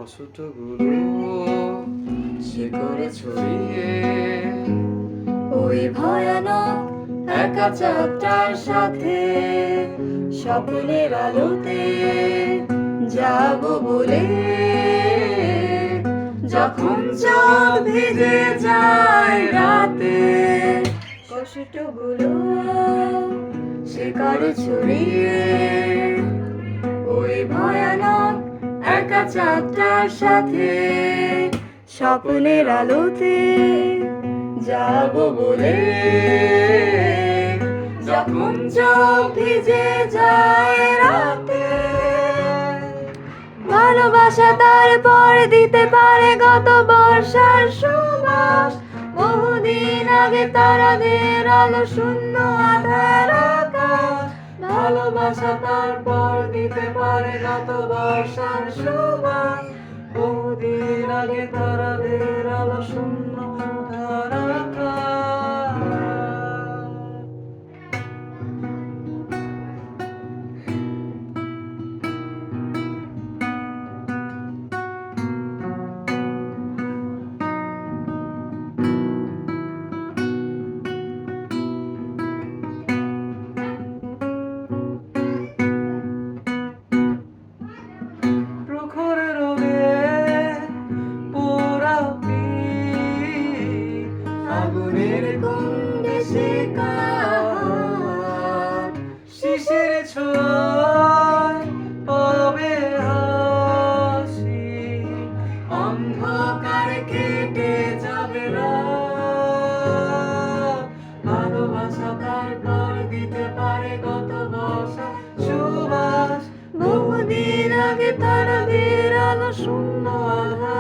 কষ্টগুলো শিকড়ে ছড়িয়ে ওই ভয়ানক একা চাঁদটার সাথে স্বপ্নের আলোতে যাব বলে যখন চাঁদ ভিজে যায় রাতে কষ্টগুলো শিকড়ে ছড়িয়ে ওই ভয়ানক একা চাঁদটার সাথে স্বপ্নের আলোতে যাব বলে যখন চোখ ভিজে যায় রাতে ভালোবাসা তারপর দিতে পারে গত বর্ষার সুবাস বহুদিন আগে তারাদের আলো শূন্য আধার আকাশ ভালোবাসা তারপর দিতে পারে গত বর্ষার সুবাস বহুদিন আগে তারাদের আলো শূন্য আধার আকাশ প্রখর রোদে পোড়া পিঠ, আগুনের কুণ্ডে শেখা হাত, শিশির ছোঁয়ায় পাবে হাসি অন্ধকার কেটে যাবে রাত ভালোবাসা তারপর দিতে পারে গত বর্ষা সুবাস বহুদিন আগে তারাদের আলো শূন্য আধার